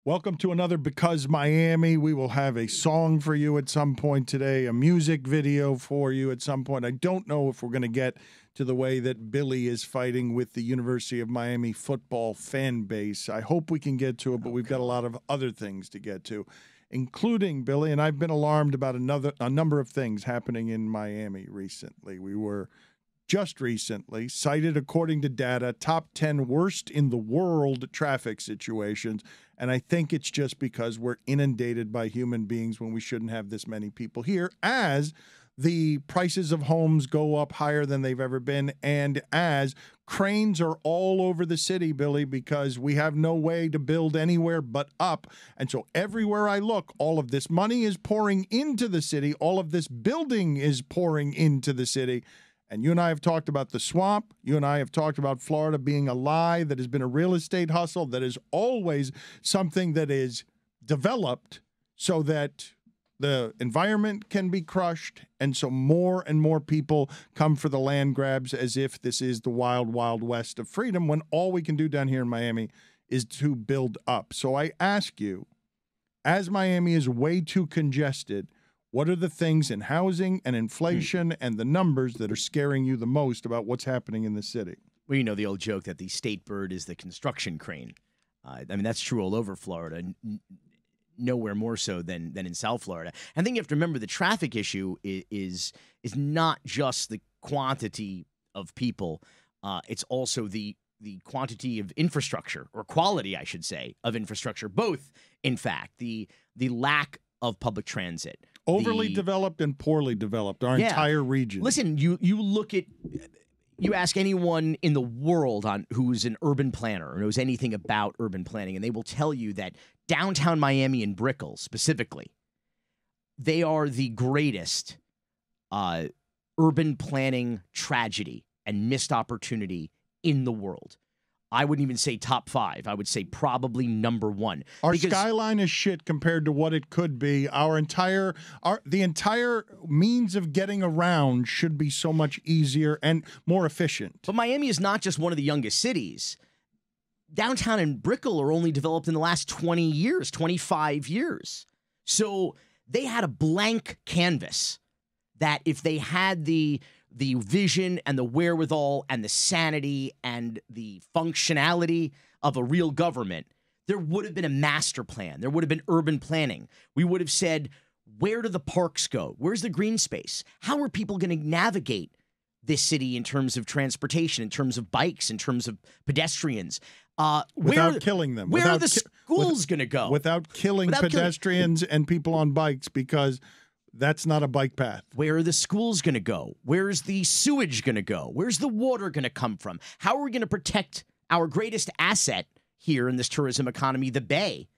Welcome to another Because Miami. We will have a song for you at some point today, a music video for you at some point. I don't know if we're going to get to the way that Billy is fighting with the University of Miami football fan base. I hope we can get to it, but we've got a lot of other things to get to, including, Billy, and I've been alarmed about a number of things happening in Miami recently. We were just recently cited, according to data, top 10 worst in the world traffic situations. And I think it's just because we're inundated by human beings when we shouldn't have this many people here, as the prices of homes go up higher than they've ever been, and as cranes are all over the city, Billy, because we have no way to build anywhere but up. And so everywhere I look, all of this money is pouring into the city. All of this building is pouring into the city. And you and I have talked about the swamp. You and I have talked about Florida being a lie that has been a real estate hustle, that is always something that is developed so that the environment can be crushed. And so more and more people come for the land grabs as if this is the wild, wild west of freedom, when all we can do down here in Miami is to build up. So I ask you, as Miami is way too congested, what are the things in housing and inflation and the numbers that are scaring you the most about what's happening in the city? Well, you know the old joke that the state bird is the construction crane. I mean, that's true all over Florida, nowhere more so than in South Florida. And I think you have to remember the traffic issue is not just the quantity of people. It's also the quantity of infrastructure, or quality, I should say, of infrastructure. Both, in fact, the lack of public transit. Overly developed and poorly developed, our entire region. Listen, you ask anyone in the world who's an urban planner or knows anything about urban planning, and they will tell you that downtown Miami and Brickell specifically, they are the greatest urban planning tragedy and missed opportunity in the world. I wouldn't even say top 5. I would say probably number 1. Our skyline is shit compared to what it could be. The entire means of getting around should be so much easier and more efficient. But Miami is not just one of the youngest cities. Downtown and Brickell are only developed in the last 20 years, 25 years. So they had a blank canvas that if they had the vision and the wherewithal and the sanity and the functionality of a real government, there would have been a master plan. There would have been urban planning. We would have said, where do the parks go? Where's the green space? How are people going to navigate this city in terms of transportation, in terms of bikes, in terms of pedestrians? Without killing them. Where are the schools going to go? Without killing pedestrians and people on bikes, because that's not a bike path. Where are the schools going to go? Where's the sewage going to go? Where's the water going to come from? How are we going to protect our greatest asset here in this tourism economy, the Bay,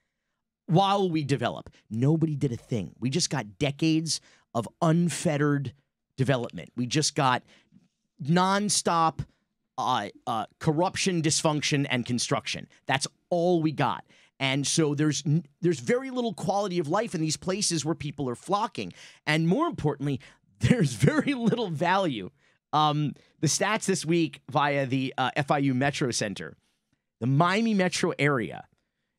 while we develop? Nobody did a thing. We just got decades of unfettered development. We just got nonstop corruption, dysfunction, and construction. That's all we got. And so there's very little quality of life in these places where people are flocking. And more importantly, there's very little value. The stats this week via the FIU Metro Center, the Miami metro area,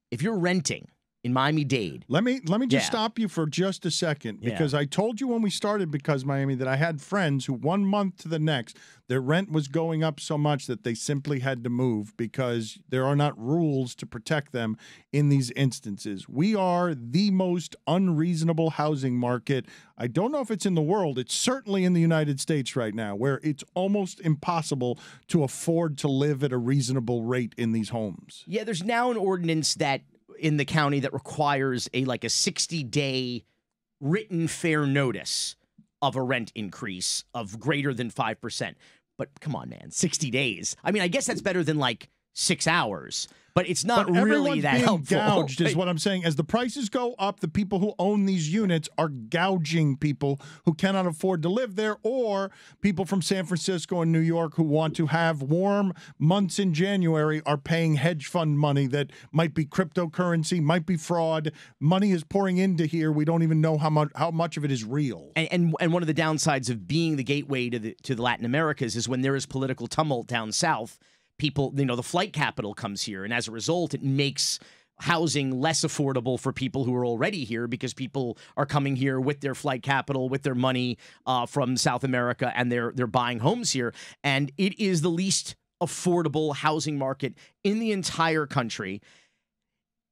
if you're renting in Miami-Dade. Let me just stop you for just a second, because I told you when we started Because Miami that I had friends who 1 month to the next, their rent was going up so much that they simply had to move because there are not rules to protect them in these instances. We are the most unreasonable housing market. I don't know if it's in the world. It's certainly in the United States right now, where it's almost impossible to afford to live at a reasonable rate in these homes. Yeah, there's now an ordinance that in the county that requires a 60-day written fair notice of a rent increase of greater than 5%. But come on, man, 60 days. I mean, I guess that's better than 6 hours. But it's not really that helpful. Gouged is what I'm saying. As the prices go up, the people who own these units are gouging people who cannot afford to live there, or people from San Francisco and New York who want to have warm months in January are paying hedge fund money that might be cryptocurrency, might be fraud. Money is pouring into here. We don't even know how much of it is real. And one of the downsides of being the gateway to the Latin Americas is when there is political tumult down south, people, the flight capital comes here, and as a result, it makes housing less affordable for people who are already here because people are coming here with their flight capital, with their money from South America, and they're buying homes here. And it is the least affordable housing market in the entire country.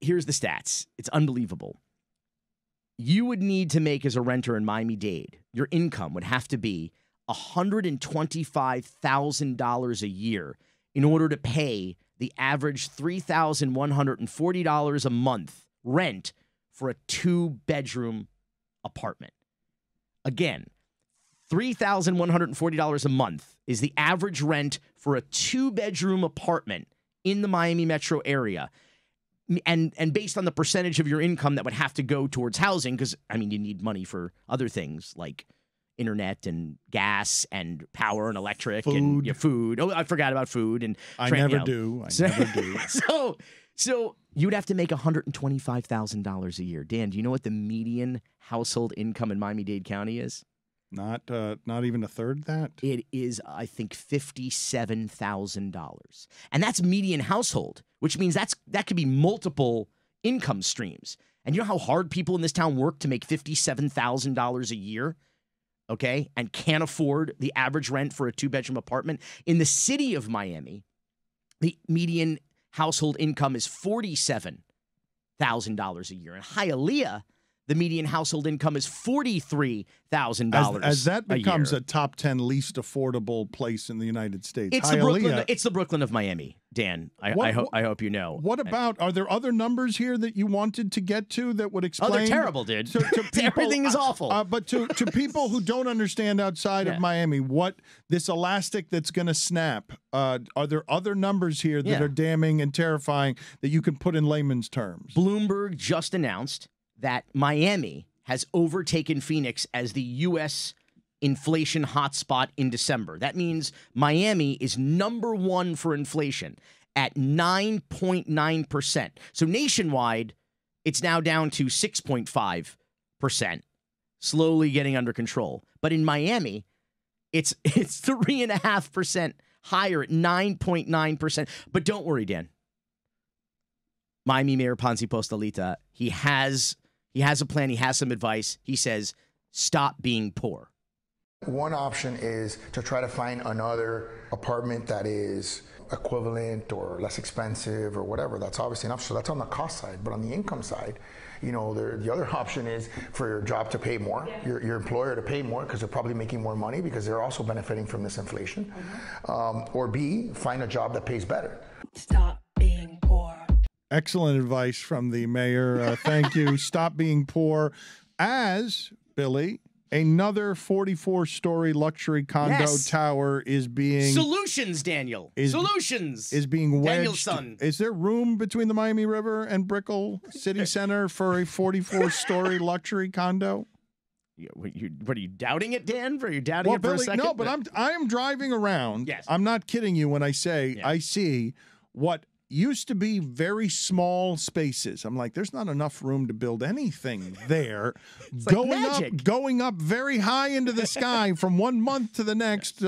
Here's the stats. It's unbelievable. You would need to make as a renter in Miami-Dade, your income would have to be $125,000 a year in order to pay the average $3,140 a month rent for a 2-bedroom apartment. Again, $3,140 a month is the average rent for a 2-bedroom apartment in the Miami metro area. And based on the percentage of your income that would have to go towards housing, because, I mean, you need money for other things like internet and gas and power and electric and your food. Oh, I forgot about food. And I never do. So you'd have to make $125,000 a year. Dan, do you know what the median household income in Miami-Dade County is? Not even a third that? It is, I think, $57,000. And that's median household, which means that could be multiple income streams. And you know how hard people in this town work to make $57,000 a year? Okay, and can't afford the average rent for a 2-bedroom apartment. In the city of Miami, the median household income is $47,000 a year. In Hialeah, the median household income is $43,000 as that becomes a a top 10 least affordable place in the United States. It's the Brooklyn of Miami, Dan. I hope you know. What about, are there other numbers here that you wanted to get to that would explain? Oh, they're terrible, dude. To people, everything is awful. But to people who don't understand outside of Miami, what this elastic that's going to snap, are there other numbers here that are damning and terrifying that you can put in layman's terms? Bloomberg just announced that Miami has overtaken Phoenix as the U.S. inflation hotspot in December. That means Miami is number one for inflation at 9.9%. So nationwide, it's now down to 6.5%, slowly getting under control. But in Miami, it's 3.5% higher at 9.9%. But don't worry, Dan. Miami Mayor Ponzi Postalita, he has a plan. He has some advice. He says, stop being poor. One option is to try to find another apartment that is equivalent or less expensive or whatever. That's obviously enough. So that's on the cost side. But on the income side, the other option is for your job to pay more, your employer to pay more because they're probably making more money because they're also benefiting from this inflation. Or B, find a job that pays better. Stop being poor. Excellent advice from the mayor. Thank you. Stop being poor. As, Billy, another 44-story luxury condo tower is being... Solutions, Daniel. Solutions. Is being wedged. Daniel's son. Is there room between the Miami River and Brickell City Center for a 44-story luxury condo? What are you doubting it, Dan? Are you doubting it for Billy, a second? No, but I am driving around. Yes. I'm not kidding you when I say I see what used to be very small spaces. I'm like, there's not enough room to build anything there. Going up very high into the sky from one month to the next.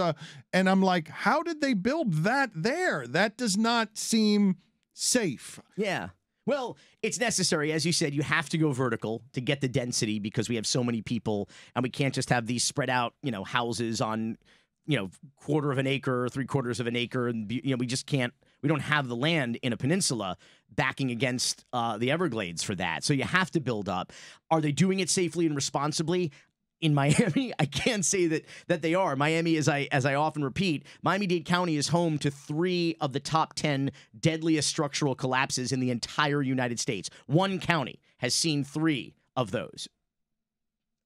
And I'm like, how did they build that there? That does not seem safe. Yeah. Well, it's necessary. As you said, you have to go vertical to get the density because we have so many people and we can't just have these spread out, houses on, quarter of an acre, 3/4 of an acre. And, we just can't. We don't have the land in a peninsula backing against the Everglades for that. So you have to build up. Are they doing it safely and responsibly? In Miami, I can't say that they are. Miami, as I often repeat, Miami-Dade County is home to 3 of the top 10 deadliest structural collapses in the entire United States. One county has seen 3 of those.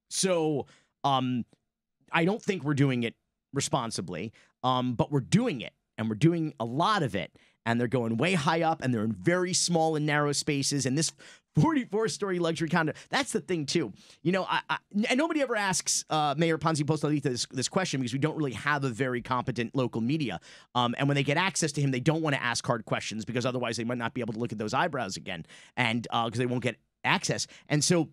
So I don't think we're doing it responsibly, but we're doing it. And we're doing a lot of it, and they're going way high up, and they're in very small and narrow spaces. And this 44-story luxury condo, that's the thing, too. And nobody ever asks Mayor Ponzi Postalita this question because we don't really have a very competent local media. And when they get access to him, they don't want to ask hard questions because otherwise they might not be able to look at those eyebrows again, and because they won't get access. And so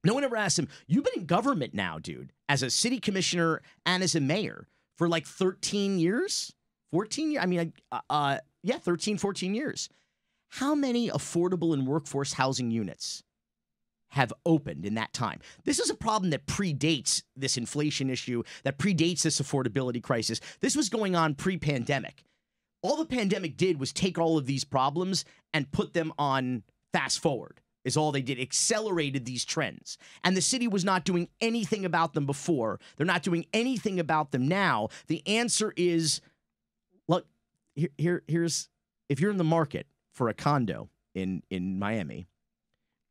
no one ever asks him, you've been in government now, dude, as a city commissioner and as a mayor for like 13 years? 14 years? 13, 14 years. How many affordable and workforce housing units have opened in that time? This is a problem that predates this inflation issue, that predates this affordability crisis. This was going on pre-pandemic. All the pandemic did was take all of these problems and put them on fast forward, is all they did. Accelerated these trends. And the city was not doing anything about them before. They're not doing anything about them now. The answer is, look, here's, if you're in the market for a condo in Miami,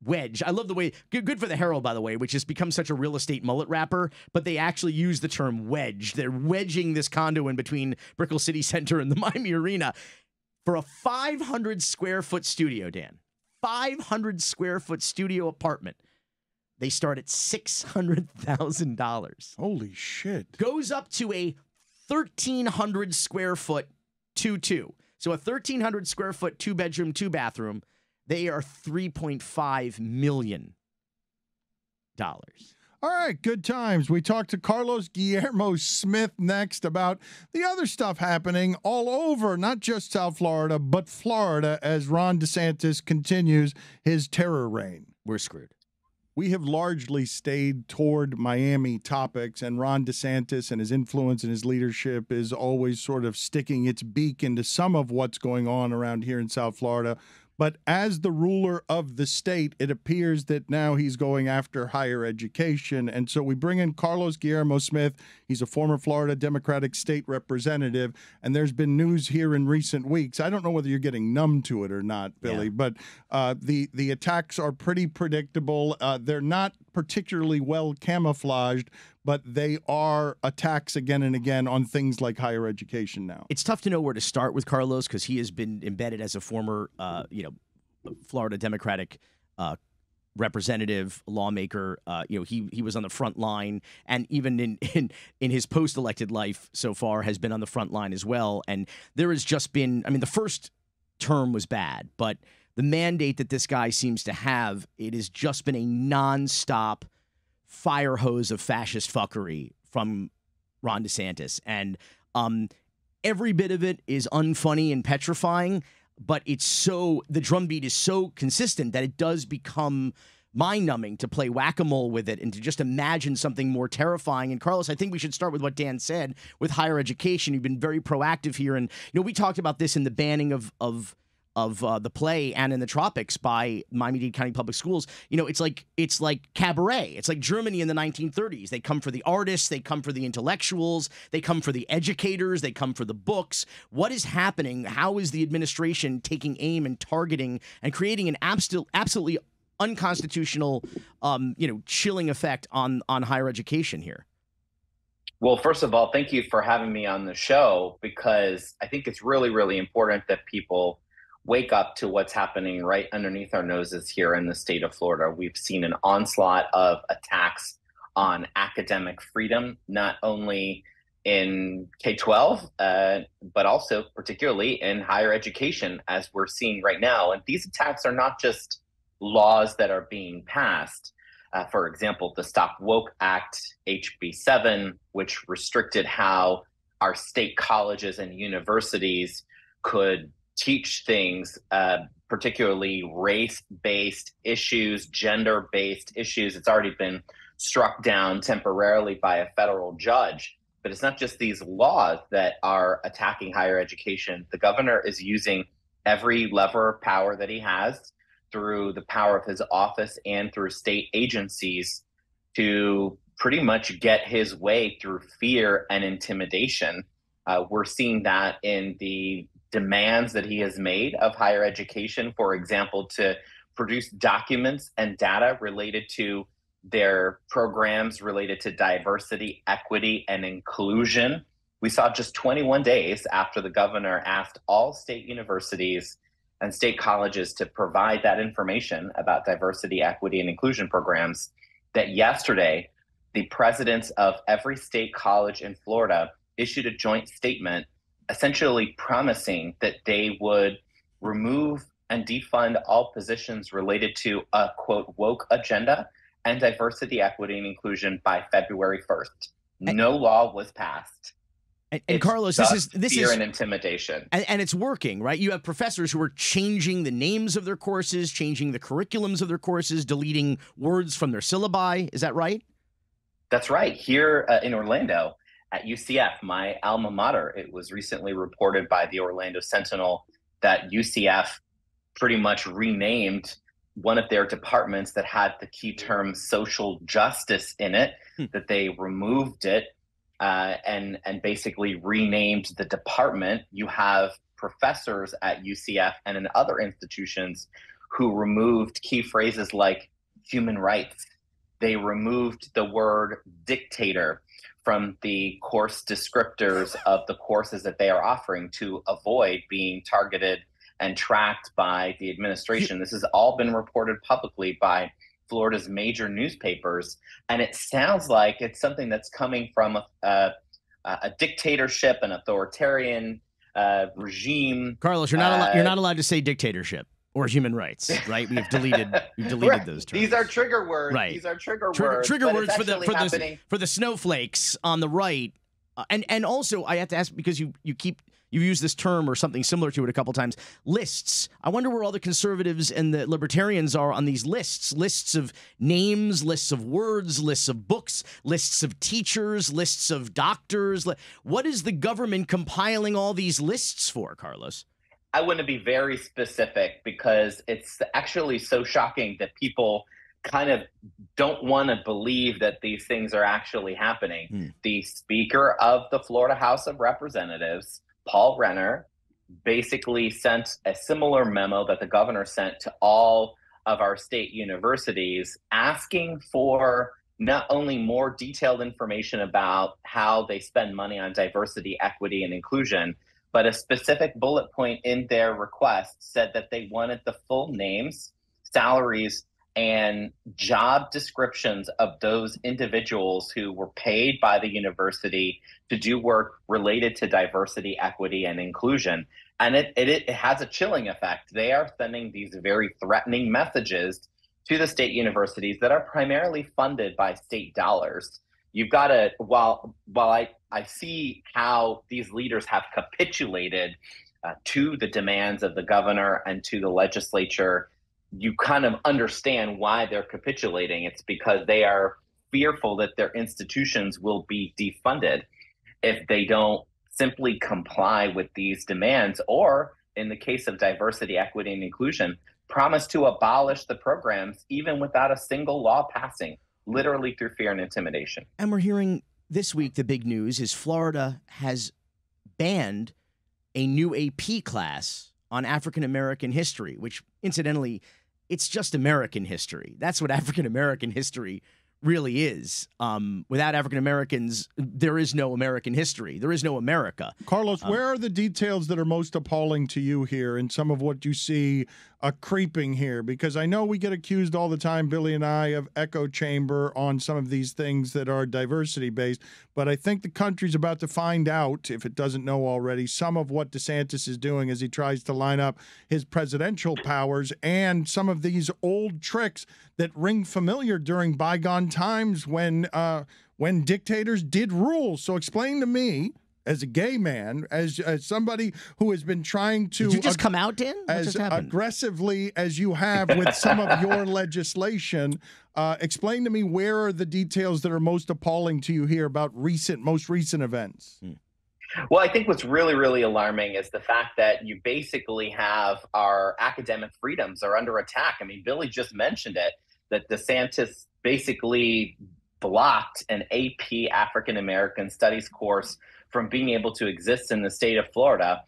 wedge. I love the way, good for the Herald, by the way, which has become such a real estate mullet wrapper, but they actually use the term wedge. They're wedging this condo in between Brickell City Center and the Miami Arena for a 500 square foot studio, Dan. 500 square foot studio apartment. They start at $600,000. Holy shit. Goes up to a 1,300 square foot 2-2. So a 1,300 square foot 2-bedroom, 2-bathroom. They are $3.5 million. All right, good times. We talked to Carlos Guillermo Smith next about the other stuff happening all over, not just South Florida, but Florida, as Ron DeSantis continues his terror reign. We're screwed. We have largely stayed toward Miami topics, and Ron DeSantis and his influence and his leadership is always sort of sticking its beak into some of what's going on around here in South Florida. But as the ruler of the state, it appears that now he's going after higher education. And so we bring in Carlos Guillermo Smith. He's a former Florida Democratic state representative. And there's been news here in recent weeks. I don't know whether you're getting numb to it or not, Billy, but the attacks are pretty predictable. They're not particularly well camouflaged, but they are attacks again and again on things like higher education now. It's tough to know where to start with Carlos because he has been embedded as a former, Florida Democratic representative, lawmaker. He was on the front line, and even in his post-elected life so far has been on the front line as well. And there has just been, the first term was bad, but the mandate that this guy seems to have, it has just been a nonstop fire hose of fascist fuckery from Ron DeSantis. And every bit of it is unfunny and petrifying, but the drumbeat is so consistent that it does become mind-numbing to play whack-a-mole with it and to just imagine something more terrifying. And Carlos, I think we should start with what Dan said with higher education. You've been very proactive here. And, we talked about this in the banning of the play and in the tropics by Miami-Dade County Public Schools. It's like cabaret. It's like Germany in the 1930s. They come for the artists. They come for the intellectuals. They come for the educators. They come for the books. What is happening? How is the administration taking aim and targeting and creating an absolutely unconstitutional, chilling effect on higher education here? Well, first of all, thank you for having me on the show, because I think it's really, really important that people wake up to what's happening right underneath our noses here in the state of Florida. We've seen an onslaught of attacks on academic freedom, not only in K-12, but also particularly in higher education, as we're seeing right now. And these attacks are not just laws that are being passed. For example, the Stop Woke Act, HB 7, which restricted how our state colleges and universities could teach things, particularly race-based issues, gender-based issues. It's already been struck down temporarily by a federal judge. But it's not just these laws that are attacking higher education. The governor is using every lever of power that he has through the power of his office and through state agencies to pretty much get his way through fear and intimidation. We're seeing that in the demands that he has made of higher education, for example, to produce documents and data related to their programs related to diversity, equity, and inclusion. We saw just 21 days after the governor asked all state universities and state colleges to provide that information about diversity, equity, and inclusion programs, that yesterday, the presidents of every state college in Florida issued a joint statement essentially promising that they would remove and defund all positions related to a, quote, woke agenda and diversity, equity, and inclusion by February 1st. No law was passed. And Carlos, this fear is and intimidation, and it's working, right? You have professors who are changing the names of their courses, changing the curriculums of their courses, deleting words from their syllabi. Is that right? That's right. Here in Orlando at UCF, my alma mater, it was recently reported by the Orlando Sentinel that UCF pretty much renamed one of their departments that had the key term social justice in it, that they removed it and basically renamed the department. You have professors at UCF and in other institutions who removed key phrases like human rights. They removed the word dictator from the course descriptors of the courses that they are offering to avoid being targeted and tracked by the administration. This has all been reported publicly by Florida's major newspapers, and it sounds like it's something that's coming from a dictatorship, an authoritarian regime. Carlos, you're not allowed to say dictatorship or human rights, right? We've deleted right. those terms. These are trigger words. Right. These are trigger words. Trigger words for the snowflakes on the right. And also, I have to ask, because you've used this term or something similar to it a couple times, lists. I wonder where all the conservatives and the libertarians are on these lists of names, lists of words, lists of books, lists of teachers, lists of doctors. What is the government compiling all these lists for, Carlos? I want to be very specific because it's actually so shocking that people kind of don't want to believe that these things are actually happening. The Speaker of the Florida House of Representatives, Paul Renner, basically sent a similar memo that the governor sent to all of our state universities, asking for not only more detailed information about how they spend money on diversity, equity, and inclusion, but a specific bullet point in their request said that they wanted the full names, salaries, and job descriptions of those individuals who were paid by the university to do work related to diversity, equity, and inclusion. And it has a chilling effect. They are sending these very threatening messages to the state universities that are primarily funded by state dollars. You've got to, while I see how these leaders have capitulated to the demands of the governor and to the legislature, you kind of understand why they're capitulating. It's because they are fearful that their institutions will be defunded if they don't simply comply with these demands, or in the case of diversity, equity, and inclusion, promise to abolish the programs even without a single law passing, literally through fear and intimidation. And we're hearing this week, the big news is Florida has banned a new AP class on African-American history, which incidentally, it's just American history. That's what African-American history really is. Without African-Americans, there is no American history. There is no America. Carlos, where are the details that are most appalling to you here and some of what you see creeping here? Because I know we get accused all the time, Billy and I, of echo chamber on some of these things that are diversity-based, but I think the country's about to find out, if it doesn't know already, some of what DeSantis is doing as he tries to line up his presidential powers and some of these old tricks that ring familiar during bygone times when dictators did rule. So explain to me, as a gay man, as somebody who has been trying to... Did you just come out, Dan? What just happened? Aggressively as you have with some of your legislation, explain to me where are the details that are most appalling to you here about most recent events? Well, I think what's really, really alarming is the fact that you basically have our academic freedoms are under attack. I mean, Billy just mentioned it, that DeSantis basically blocked an AP African American Studies course from being able to exist in the state of Florida.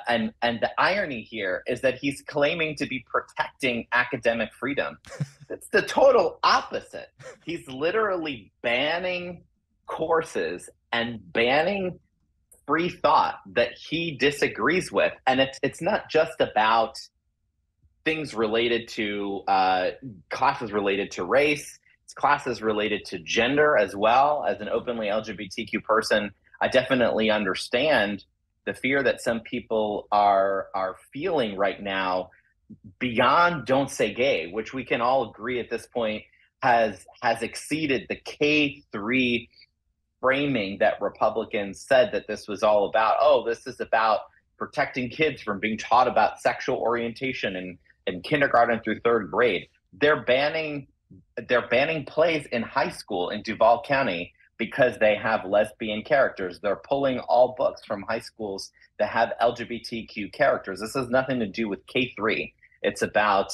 And the irony here is that he's claiming to be protecting academic freedom. It's the total opposite. He's literally banning courses and banning free thought that he disagrees with. And it's not just about things related to classes related to race. It's classes related to gender as well. As an openly LGBTQ person, I definitely understand the fear that some people are feeling right now beyond "Don't Say Gay," which we can all agree at this point has exceeded the K-3 framing that Republicans said that this was all about. Oh, this is about protecting kids from being taught about sexual orientation in kindergarten through third grade. They're banning plays in high school in Duval County because they have lesbian characters. They're pulling all books from high schools that have LGBTQ characters. This has nothing to do with K-3. It's about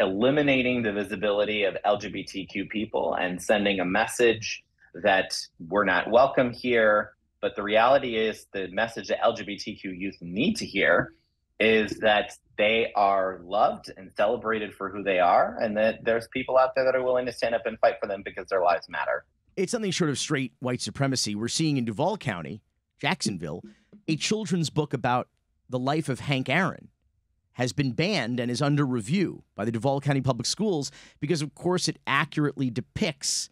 eliminating the visibility of LGBTQ people and sending a message that we're not welcome here. But the reality is the message that LGBTQ youth need to hear is that they are loved and celebrated for who they are, and that there's people out there that are willing to stand up and fight for them because their lives matter. It's something short of straight white supremacy. We're seeing in Duval County, Jacksonville, a children's book about the life of Hank Aaron has been banned and is under review by the Duval County Public Schools because, of course, it accurately depicts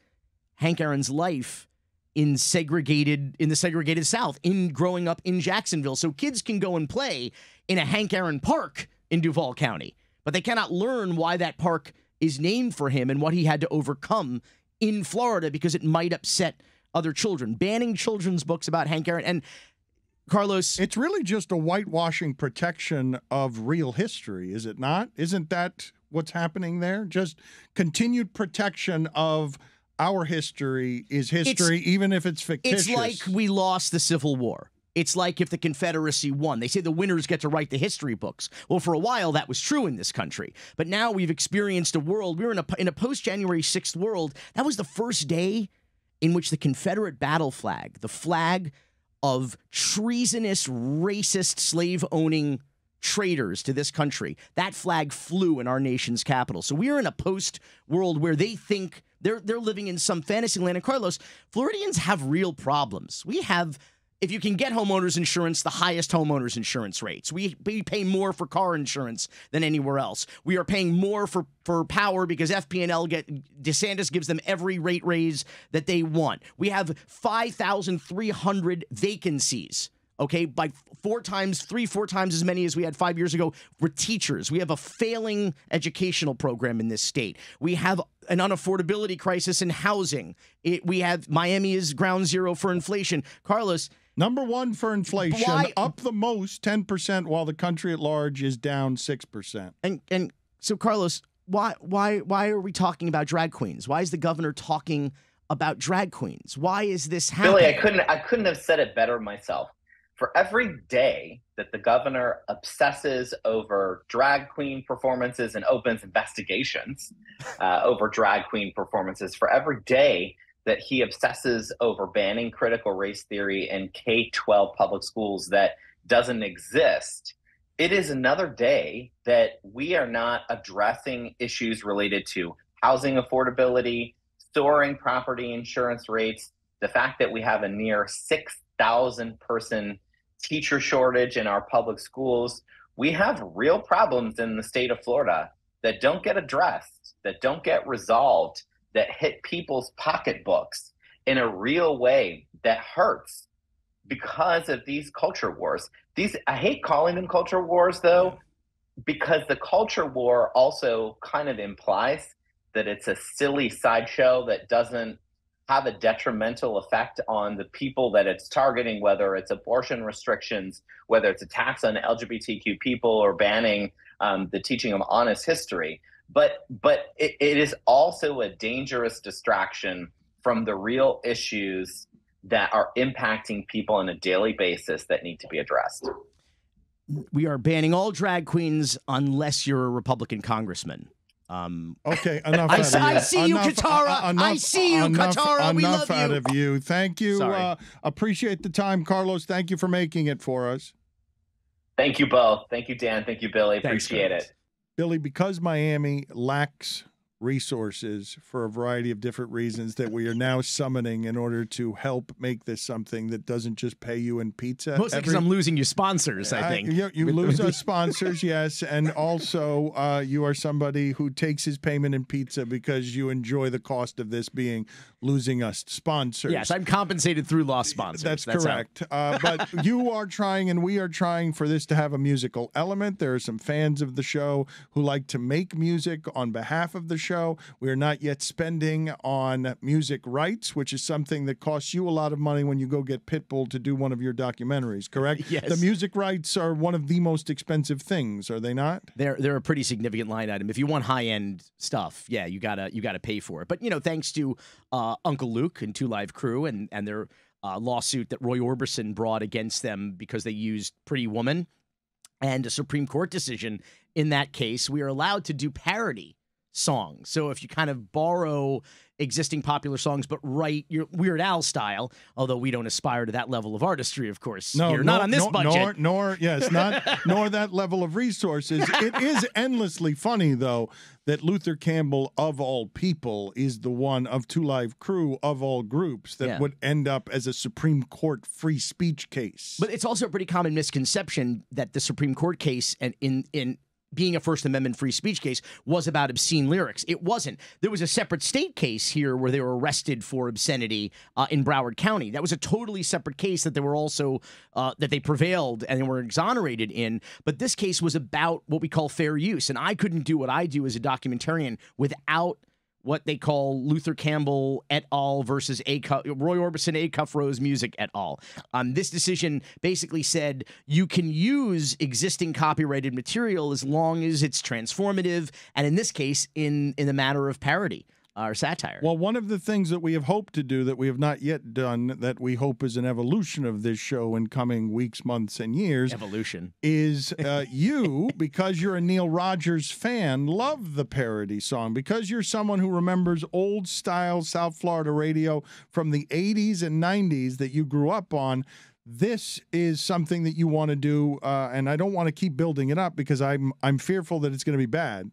Hank Aaron's life in the segregated South, in growing up in Jacksonville. So kids can go and play in a Hank Aaron park in Duval County, but they cannot learn why that park is named for him and what he had to overcome in Florida because it might upset other children. Banning children's books about Hank Aaron. And Carlos, it's really just a whitewashing protection of real history, is it not? Isn't that what's happening there? Just continued protection of our history is history, even if it's fictitious. It's like we lost the Civil War. It's like if the Confederacy won. They say the winners get to write the history books. Well, for a while, that was true in this country. But now we've experienced a world. We're in a post-January 6th world. That was the first day in which the Confederate battle flag, the flag of treasonous, racist, slave-owning traitors to this country, that flag flew in our nation's capital. So we are in a post-world where they think they're living in some fantasy land. And Carlos, Floridians have real problems. We have, if you can get homeowners insurance, the highest homeowners insurance rates. We pay more for car insurance than anywhere else. We are paying more for power because FP&L DeSantis gives them every rate raise that they want. We have 5,300 vacancies. Okay, by four times as many as we had 5 years ago. We're teachers. We have a failing educational program in this state. We have an unaffordability crisis in housing. We have Miami is ground zero for inflation. Carlos, number one for inflation, up the most 10%, while the country at large is down 6%. And so, Carlos, why are we talking about drag queens? Why is the governor talking about drag queens? Why is this happening? Billy, I couldn't have said it better myself. For every day that the governor obsesses over drag queen performances and opens investigations over drag queen performances, for every day that he obsesses over banning critical race theory in K-12 public schools that doesn't exist, it is another day that we are not addressing issues related to housing affordability, soaring property insurance rates, the fact that we have a near 6,000 person teacher shortage in our public schools. We have real problems in the state of Florida that don't get addressed, that don't get resolved, that hit people's pocketbooks in a real way that hurts because of these culture wars. I hate calling them culture wars, though, because the culture war also kind of implies that it's a silly sideshow that doesn't have a detrimental effect on the people that it's targeting, whether it's abortion restrictions, whether it's attacks on LGBTQ people, or banning the teaching of honest history. But it is also a dangerous distraction from the real issues that are impacting people on a daily basis that need to be addressed. We are banning all drag queens unless you're a Republican congressman. Okay, enough. I see you, Katara. I see you, Katara. We love you. Enough out of you. Thank you. Appreciate the time, Carlos. Thank you for making it for us. Thank you both. Thank you, Dan. Thank you, Billy. Thanks, appreciate it. Billy, because Miami lacks resources for a variety of different reasons that we are now summoning in order to help make this something that doesn't just pay you in pizza. Mostly because I'm losing you sponsors, I think. You lose us sponsors, yes. And also you are somebody who takes his payment in pizza because you enjoy the cost of this being losing us sponsors. Yes, I'm compensated through lost sponsors. That's correct. But you are trying and we are trying for this to have a musical element. There are some fans of the show who like to make music on behalf of the show. show. We are not yet spending on music rights, which is something that costs you a lot of money when you go get Pitbull to do one of your documentaries, correct? Yes. The music rights are one of the most expensive things, are they not? They're a pretty significant line item. If you want high-end stuff, yeah, you gotta pay for it. But, thanks to Uncle Luke and Two Live Crew and their lawsuit that Roy Orbison brought against them because they used Pretty Woman and a Supreme Court decision in that case, we are allowed to do parody songs. So if you kind of borrow existing popular songs but write your Weird Al style, although we don't aspire to that level of artistry, of course. Not on this budget. Nor that level of resources. It is endlessly funny, though, that Luther Campbell, of all people, is the one of Two Live Crew, of all groups, that would end up as a Supreme Court free speech case. But it's also a pretty common misconception that the Supreme Court case and in being a First Amendment free speech case was about obscene lyrics. It wasn't. There was a separate state case here where they were arrested for obscenity in Broward County. That was a totally separate case that they were also that they prevailed and they were exonerated in. But this case was about what we call fair use. And I couldn't do what I do as a documentarian without what they call Luther Campbell et al. Versus Roy Orbison, Acuff Rose Music et al. This decision basically said you can use existing copyrighted material as long as it's transformative, and in this case, in the matter of parody or satire. Well, one of the things that we have hoped to do that we have not yet done, that we hope is an evolution of this show in coming weeks, months, and years, is you, because you're a Neil Rogers fan, love the parody song. Because you're someone who remembers old-style South Florida radio from the 80s and 90s that you grew up on, this is something that you want to do, and I don't want to keep building it up because I'm fearful that it's going to be bad.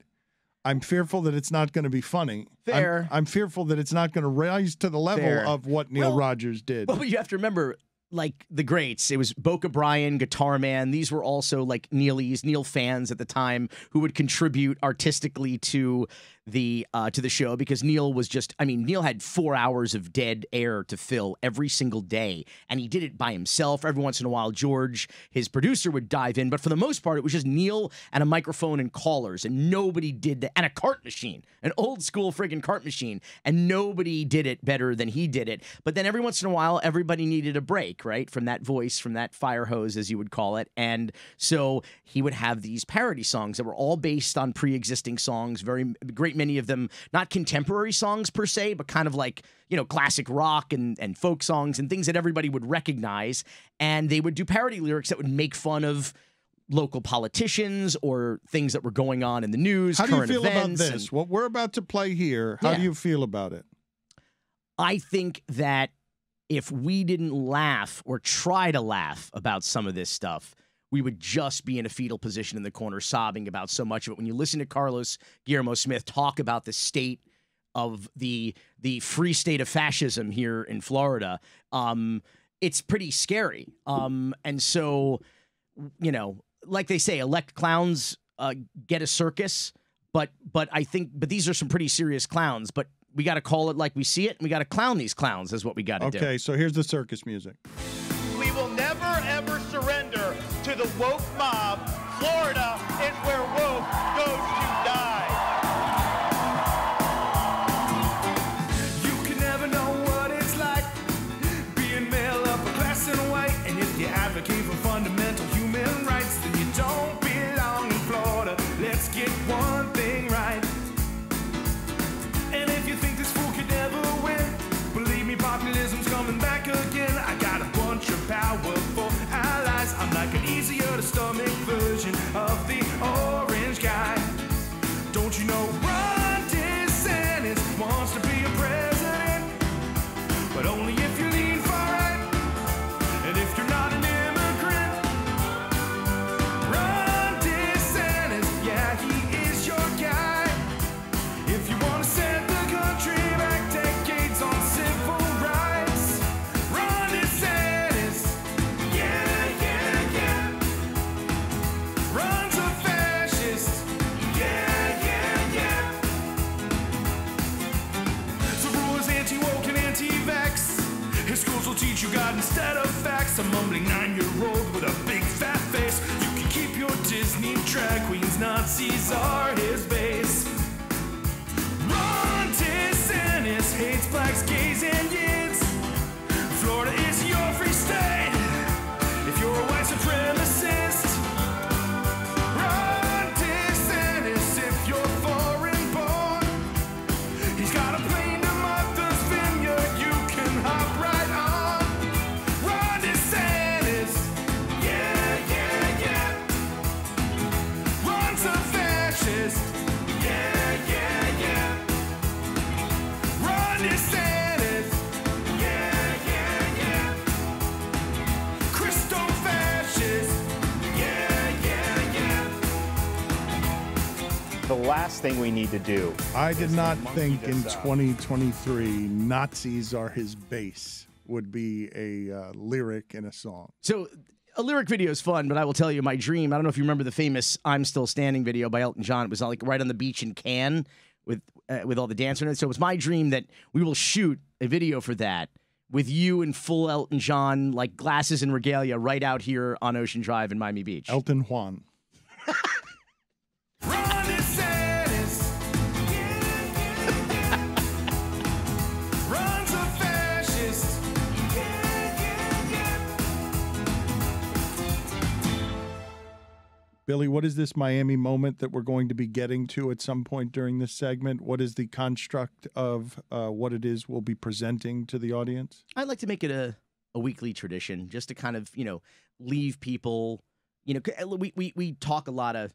I'm fearful that it's not going to be funny. Fair. I'm fearful that it's not going to rise to the level of what Neil Rogers did. Well, but you have to remember, like the greats, it was Boca Brian, Guitar Man. These were also like Neil fans at the time who would contribute artistically to the show, because Neil was Neil had 4 hours of dead air to fill every single day, and he did it by himself. Every once in a while, George, his producer, would dive in, but for the most part, it was just Neil and a microphone and callers, and nobody did that, and a cart machine, an old school friggin' cart machine, and nobody did it better than he did it. But then every once in a while, everybody needed a break, right, from that voice, from that fire hose, as you would call it, and so he would have these parody songs that were all based on pre-existing songs, great many of them not contemporary songs per se, but kind of like, classic rock and folk songs and things that everybody would recognize. And they would do parody lyrics that would make fun of local politicians or things that were going on in the news. How do you feel about events this? What we're about to play here, how do you feel about it? I think that if we didn't laugh or try to laugh about some of this stuff, we would just be in a fetal position in the corner sobbing about so much of it. When you listen to Carlos Guillermo Smith talk about the state of the free state of fascism here in Florida, it's pretty scary. And so, like they say, elect clowns get a circus, but these are some pretty serious clowns, but we got to call it like we see it, and we got to clown these clowns is what we got to do. Okay, so here's the circus music. We will never, ever surrender to the woke mob. Florida is where woke goes to die. You can never know what it's like being male, upper class, and white. And if you advocate for fundamental human rights, then you don't belong in Florida. Let's get one thing right. And if you think this fool could never win, believe me, populism's coming back again. I got a bunch of powerful allies. I'm like an easier to stomach version of the orange guy. Don't you know Ron DeSantis wants to be a president, but only if you lean far right and if you're not an immigrant. Ron DeSantis, yeah, he is your guy. If you want to set the country back decades on civil rights, Ron DeSantis, yeah, yeah, yeah. Ron's a fascist, yeah, yeah, yeah. The rule is anti-woke and anti-vax. His schools will teach you God instead of facts. A mumbling 9-year-old with a big fat face. You can keep your Disney drag queens, Nazis are his base. last thing we need to do. I did not think in 2023 Nazis are his base would be a lyric in a song. So a lyric video is fun, but I will tell you my dream. I don't know if you remember the famous "I'm Still Standing" video by Elton John. It was like right on the beach in Cannes with all the dancers in it. So it was my dream that we will shoot a video for that with you in full Elton John, like glasses and regalia, right out here on Ocean Drive in Miami Beach. Elton Juan. Ron DeSantis. Ron's a fascist. Billy, what is this Miami moment that we're going to be getting to at some point during this segment? What is the construct of what it is we'll be presenting to the audience? I'd like to make it a weekly tradition, just to kind of, leave people, we talk a lot of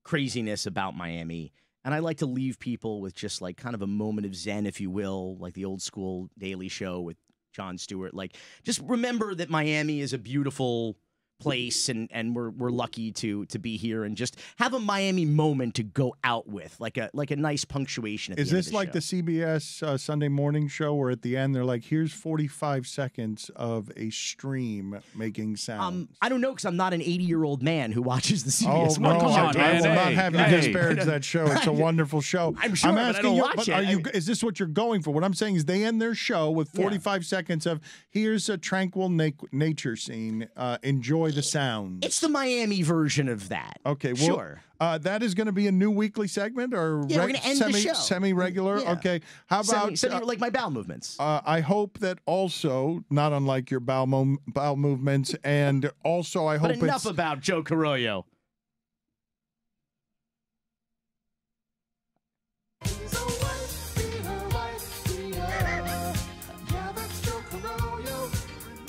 craziness about Miami, and I like to leave people with just like kind of a moment of zen, if you will, like the old school Daily Show with Jon Stewart. Like, just remember that Miami is a beautiful place, and we're lucky to be here, and just have a Miami moment to go out with, like a nice punctuation at Is the end this of the like show. the CBS Sunday morning show where at the end they're like, here's 45 seconds of a stream making sounds? I don't know, because I'm not an 80-year-old man who watches the Oh, CBS no, morning come show. on, I man. will not Hey, have you hey. disparage that show. It's a wonderful show. I'm sure, but I asking don't you, watch but it. is this what you're going for? What I'm saying is they end their show with 45 seconds of, here's a tranquil nature scene. Enjoy the sounds. It's the Miami version of that. Okay, well, sure. That is going to be a new weekly segment, or Yeah, we're gonna end the show. semi-regular. Yeah. Okay, how about like my bowel movements? I hope that also, not unlike your bowel movements, and also I hope But enough it's about Joe Carollo.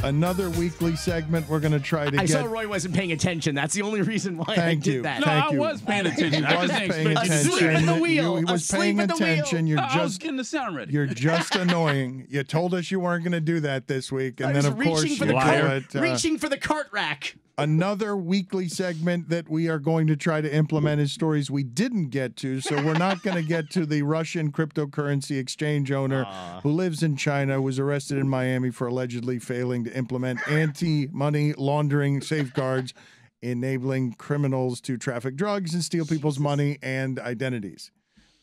another weekly segment we're going to try to I get. saw Roy wasn't paying attention. That's the only reason why I Thank did you. that. No, Thank I you. was paying attention. He I was just didn't paying expect attention. Asleep at the wheel. He was Asleep paying at the wheel. attention. You're I was just getting the sound ready. you're just annoying. You told us you weren't going to do that this week, and I then was of course reaching you for do the cart, it. reaching for the cart rack. Another weekly segment that we are going to try to implement is stories we didn't get to. So we're not going to get to the Russian cryptocurrency exchange owner who lives in China, was arrested in Miami for allegedly failing to implement anti-money laundering safeguards, enabling criminals to traffic drugs and steal people's money and identities.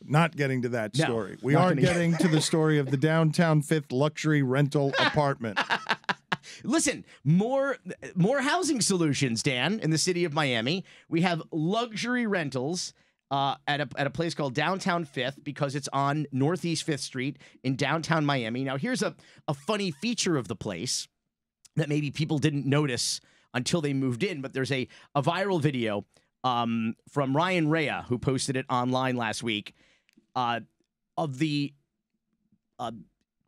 Not getting to that No, story. We not are gonna get- getting to the story of the downtown Fifth luxury rental apartment. Listen, more housing solutions, Dan, in the city of Miami. We have luxury rentals at a place called Downtown Fifth, because it's on Northeast Fifth Street in downtown Miami. Now, here's a funny feature of the place that maybe people didn't notice until they moved in, but there's a viral video from Ryan Rea, who posted it online last week, of the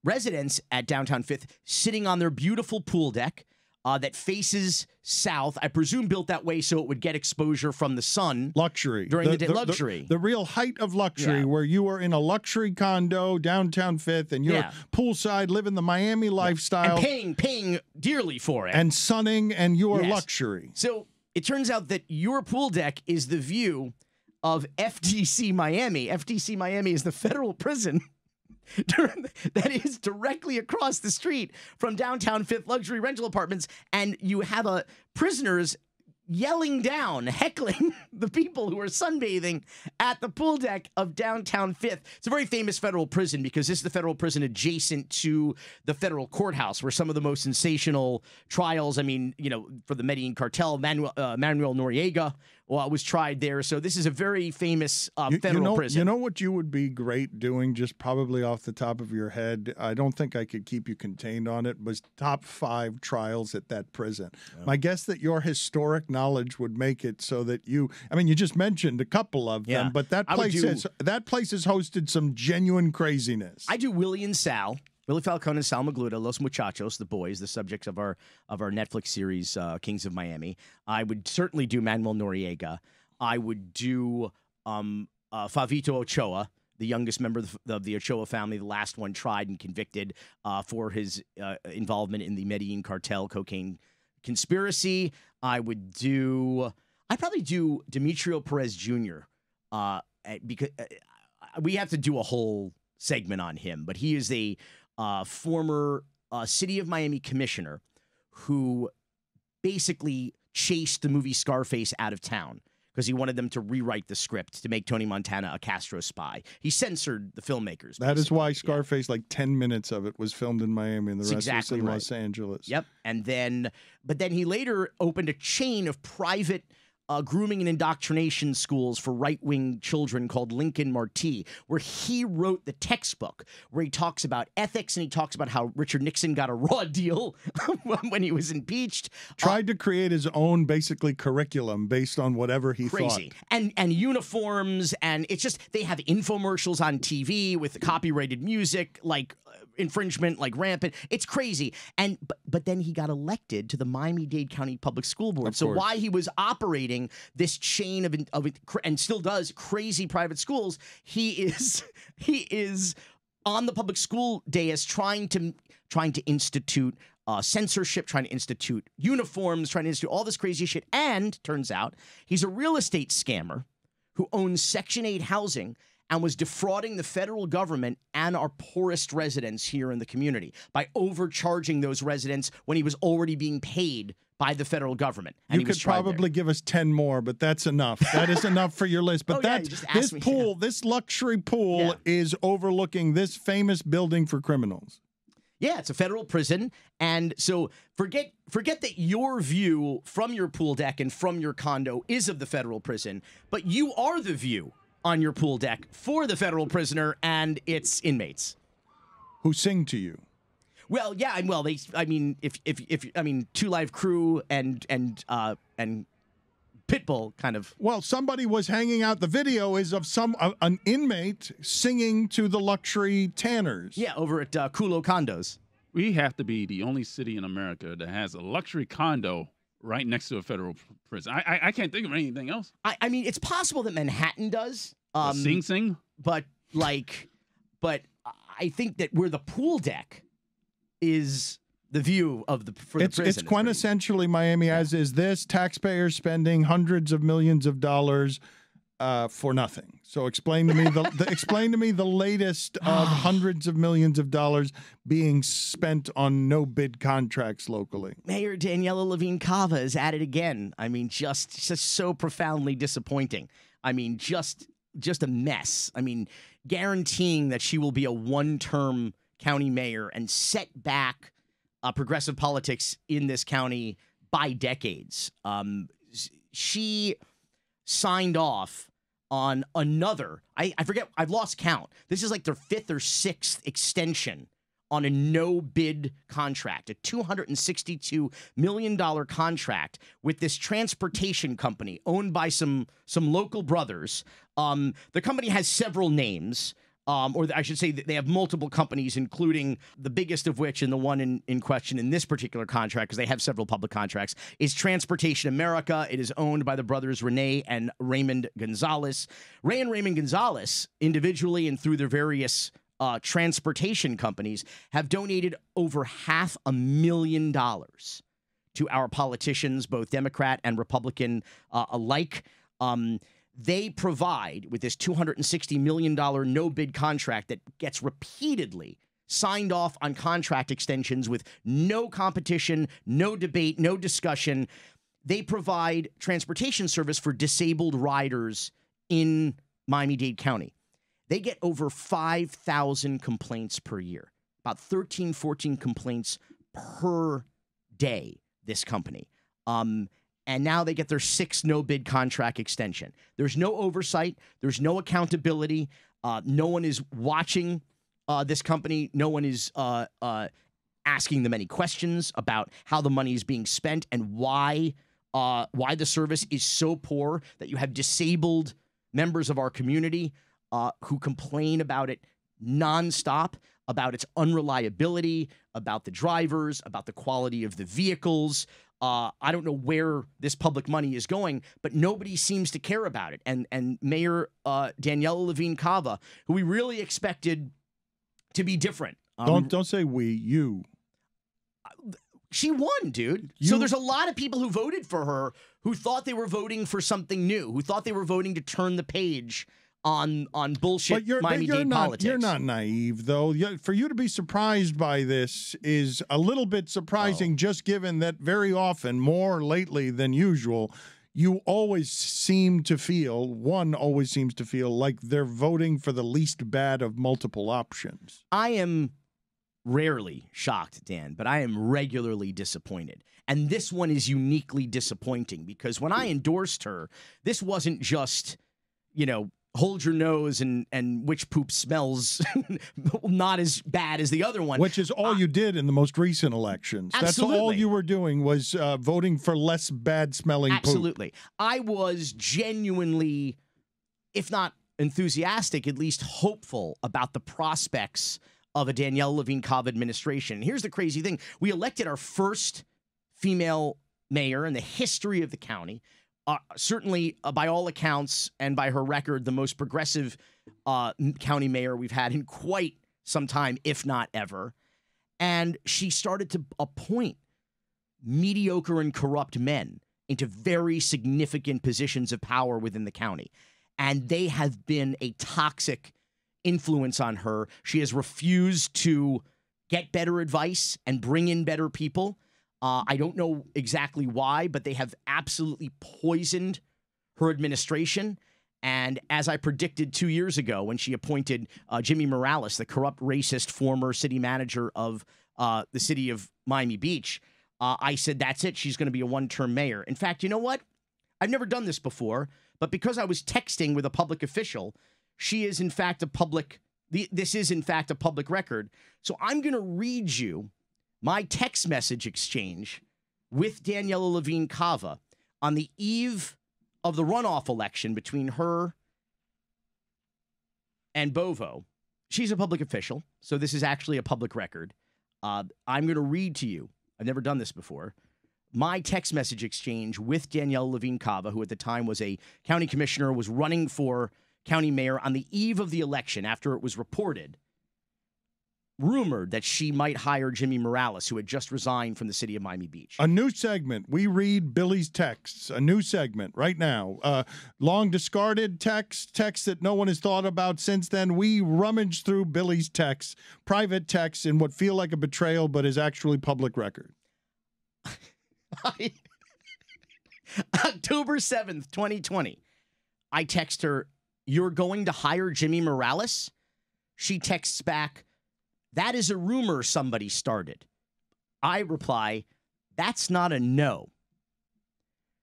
residents at Downtown Fifth sitting on their beautiful pool deck that faces south. I presume built that way so it would get exposure from the sun. Luxury. During the day. Luxury. The real height of luxury, Yeah. where you are in a luxury condo, downtown Fifth, and you're Yeah. poolside, living the Miami lifestyle, And paying dearly for it. and sunning, and you are Yes. luxury. So it turns out that your pool deck is the view of FDC Miami. FDC Miami is the federal prison that is directly across the street from Downtown Fifth luxury rental apartments, and you have prisoners yelling down, heckling the people who are sunbathing at the pool deck of Downtown Fifth. It's a very famous federal prison because this is the federal prison adjacent to the federal courthouse, where some of the most sensational trials, for the Medellin cartel, Manuel Noriega was tried there. So this is a very famous federal prison. You know what you would be great doing, just probably off the top of your head? I don't think I could keep you contained on it, was top 5 trials at that prison. My guess that your historic knowledge would make it so that you just mentioned a couple of them, but that place has hosted some genuine craziness. I do Willie Falcone and Sal Magluta, Los Muchachos, the boys, the subjects of our Netflix series, Kings of Miami. I would certainly do Manuel Noriega. I would do Favito Ochoa, the youngest member of the Ochoa family, the last one tried and convicted for his involvement in the Medellin cartel cocaine conspiracy. I'd probably do Demetrio Perez Jr., because we have to do a whole segment on him, but he is a former city of Miami commissioner who basically chased the movie Scarface out of town because he wanted them to rewrite the script to make Tony Montana a Castro spy. He censored the filmmakers. That is why Scarface, like 10 minutes of it was filmed in Miami and the rest was in Los Angeles. Yep. But then he later opened a chain of private grooming and indoctrination schools for right-wing children called Lincoln Marti, where he wrote the textbook, where he talks about ethics and he talks about how Richard Nixon got a raw deal when he was impeached. Tried to create his own, basically, curriculum based on whatever he thought. And uniforms, and it's just, they have infomercials on TV with copyrighted music, like infringement, like rampant. It's crazy. And but then he got elected to the Miami-Dade County Public School Board. So while he was operating this chain of and still does crazy private schools, he is on the public school dais trying to institute censorship, trying to institute uniforms, trying to institute all this crazy shit. And turns out he's a real estate scammer who owns Section 8 housing and was defrauding the federal government and our poorest residents here in the community by overcharging those residents when he was already being paid by the federal government. And you could probably give us 10 more, but that's enough. That is enough for your list. But this luxury pool is overlooking this famous building for criminals. Yeah, it's a federal prison. And so forget that your view from your pool deck and from your condo is of the federal prison, but you are the view on your pool deck for the federal prisoner and its inmates who sing to you. Well, yeah, and if Two Live Crew and Pitbull kind of. Well, somebody was hanging out. The video is of an inmate singing to the luxury tanners. Yeah, over at Kulo Condos. We have to be the only city in America that has a luxury condo right next to a federal prison. I can't think of anything else. I mean, it's possible that Manhattan does. Sing Sing? But I think that where the pool deck is the view of the prison. It's quintessentially Miami, as is this. Taxpayers spending hundreds of millions of dollars for nothing. So explain to me the latest of hundreds of millions of dollars being spent on no bid contracts locally. Mayor Daniela Levine Cava is at it again. I mean, just so profoundly disappointing. I mean, just a mess. I mean, guaranteeing that she will be a one-term county mayor and set back progressive politics in this county by decades. She signed off on another, I forget, I've lost count. This is like their 5th or 6th extension on a no-bid contract, a $262 million contract with this transportation company owned by some local brothers. The company has several names. Or I should say that they have multiple companies, including the biggest of which, and the one in question in this particular contract, because they have several public contracts, is Transportation America. It is owned by the brothers Renee and Raymond Gonzalez. Ray and Raymond Gonzalez, individually and through their various transportation companies, have donated over $500,000 to our politicians, both Democrat and Republican alike. They provide, with this $260 million no-bid contract that gets repeatedly signed off on contract extensions with no competition, no debate, no discussion. They provide transportation service for disabled riders in Miami-Dade County. They get over 5,000 complaints per year, about 13, 14 complaints per day, this company. And now they get their 6th no-bid contract extension. There's no oversight. There's no accountability. No one is watching this company. No one is asking them any questions about how the money is being spent and why the service is so poor that you have disabled members of our community who complain about it nonstop, about its unreliability, about the drivers, about the quality of the vehicles. I don't know where this public money is going, but nobody seems to care about it. And Mayor Daniela Levine Cava, who we really expected to be different. Don't say we, you. She won, dude. So there's a lot of people who voted for her who thought they were voting for something new, who thought they were voting to turn the page on bullshit Miami-Dade politics. You're not naive, though. For you to be surprised by this is a little bit surprising, just given that very often, more lately than usual, one always seems to feel like they're voting for the least bad of multiple options. I am rarely shocked, Dan, but I am regularly disappointed. And this one is uniquely disappointing because when I endorsed her, this wasn't just, hold your nose and which poop smells not as bad as the other one. Which is all you did in the most recent elections. Absolutely. That's all you were doing was voting for less bad-smelling poop. Absolutely. I was genuinely, if not enthusiastic, at least hopeful about the prospects of a Danielle Levine-Cava administration. And here's the crazy thing. We elected our first female mayor in the history of the county. Certainly, by all accounts and by her record, the most progressive county mayor we've had in quite some time, if not ever. And she started to appoint mediocre and corrupt men into very significant positions of power within the county. And they have been a toxic influence on her. She has refused to get better advice and bring in better people. I don't know exactly why, but they have absolutely poisoned her administration. And as I predicted 2 years ago when she appointed Jimmy Morales, the corrupt, racist former city manager of the city of Miami Beach, I said, that's it. She's going to be a one-term mayor. In fact, you know what? I've never done this before, but because I was texting with a public official, this is in fact a public record. So I'm going to read you my text message exchange with Danielle Levine-Cava on the eve of the runoff election between her and Bovo. She's a public official, so this is actually a public record. I'm going to read to you, I've never done this before, my text message exchange with Danielle Levine-Cava, who at the time was a county commissioner, was running for county mayor on the eve of the election after it was rumored that she might hire Jimmy Morales, who had just resigned from the city of Miami Beach. A new segment. We read Billy's texts. A new segment right now. Long discarded texts that no one has thought about since then. We rummage through Billy's texts, private texts, in what feel like a betrayal, but is actually public record. October 7th, 2020. I text her, "You're going to hire Jimmy Morales?" She texts back, "That is a rumor somebody started." I reply, "That's not a no."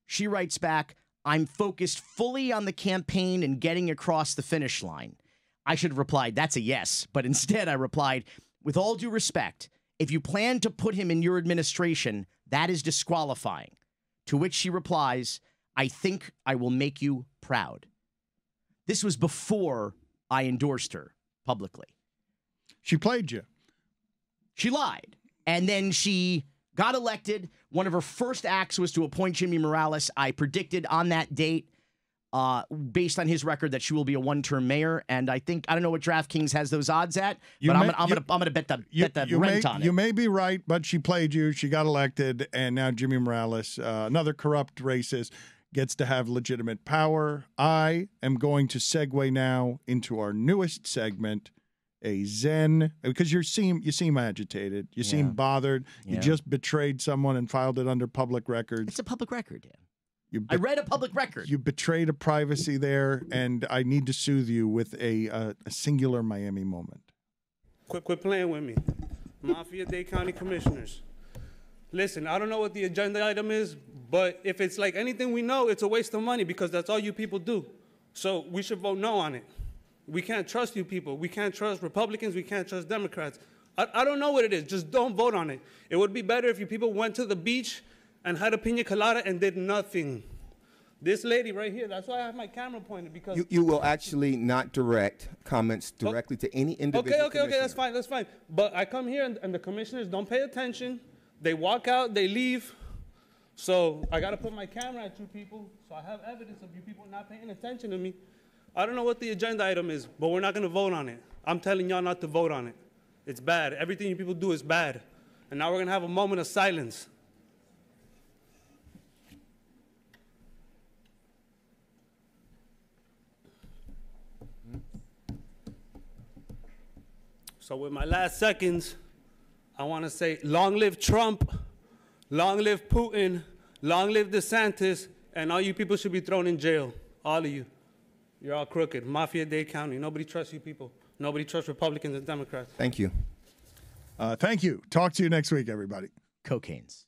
She writes back, "I'm focused fully on the campaign and getting across the finish line." I should have replied, "That's a yes." But instead I replied, "With all due respect, if you plan to put him in your administration, that is disqualifying." To which she replies, "I think I will make you proud." This was before I endorsed her publicly. She played you. She lied. And then she got elected. One of her first acts was to appoint Jimmy Morales. I predicted on that date, based on his record, that she will be a one-term mayor. And I don't know what DraftKings has those odds at, but I'm gonna bet the rent on it. You may be right, but she played you. She got elected, and now Jimmy Morales, another corrupt racist, gets to have legitimate power. I am going to segue now into our newest segment, a Zen, because you seem agitated. You seem bothered. You just betrayed someone and filed it under public records. It's a public record, Dan. I read a public record. You betrayed a privacy there, and I need to soothe you with a singular Miami moment. Quit playing with me. Mafia-Dade County Commissioners. Listen, I don't know what the agenda item is, but if it's like anything we know, it's a waste of money because that's all you people do. So we should vote no on it. We can't trust you people. We can't trust Republicans. We can't trust Democrats. I don't know what it is. Just don't vote on it. It would be better if you people went to the beach and had a pina colada and did nothing. This lady right here, that's why I have my camera pointed, because... You will actually not direct comments directly to any individual Okay, that's fine. But I come here and the commissioners don't pay attention. They walk out, they leave. So I got to put my camera at you people so I have evidence of you people not paying attention to me. I don't know what the agenda item is, but we're not going to vote on it. I'm telling y'all not to vote on it. It's bad. Everything you people do is bad. And now we're going to have a moment of silence. So with my last seconds, I want to say long live Trump, long live Putin, long live DeSantis, and all you people should be thrown in jail. All of you. You're all crooked. Mafia-Dade County. Nobody trusts you people. Nobody trusts Republicans and Democrats. Thank you. Thank you. Talk to you next week, everybody. Cocaine's.